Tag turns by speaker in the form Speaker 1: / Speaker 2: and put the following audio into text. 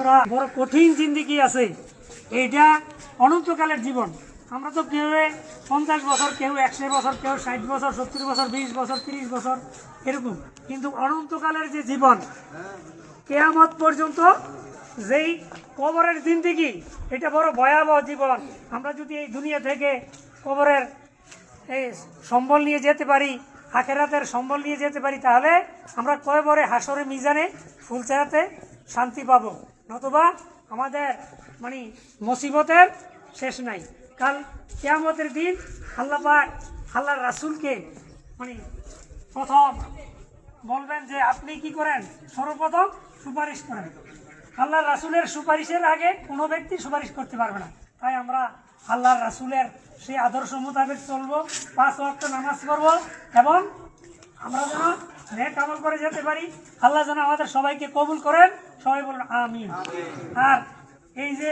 Speaker 1: আখরা বড় কঠিন জিন্দেগি আছে, এইটা অনন্তকালের জীবন। আমরা তো কেউ 50 বছর, কেউ 100 বছর, কেউ 60 বছর, 70 বছর, 20 বছর, 30 বছর এরকম, কিন্তু অনন্তকালের যে জীবন কিয়ামত পর্যন্ত যেই কবরের জিন্দেগি, এটা বড় ভয়াবহ জীবন। আমরা যদি এই দুনিয়া থেকে কবরের এই সম্বল নিয়ে যেতে পারি, আখেরাতের সম্বল নিয়ে যেতে পারি, তাহলে আমরা কয়বরে হাসরে মিজানে ফুলচেরাতে শান্তি পাবো, নতুবা আমাদের মানে মুসিবতের শেষ নাই। কাল কিয়ামতের দিন আল্লাহ পাক আল্লাহর রাসূলকে মানে প্রথম বলবেন যে আপনি কি করেন, সর্বপ্রথম সুপারিশ করেন। আল্লাহর রাসূলের সুপারিশের আগে কোনো ব্যক্তি সুপারিশ করতে পারবে না। তাই আমরা আল্লাহর রাসূলের সেই আদর্শ মোতাবেক চলবো, 5 ওয়াক্ত নামাজ পড়বো এবং আমরা যেন নেক আমল করে যেতে পারি। আল্লাহ যেন আমাদের সবাইকে কবুল করেন, সবাই বলুন আমিন। আর এই যে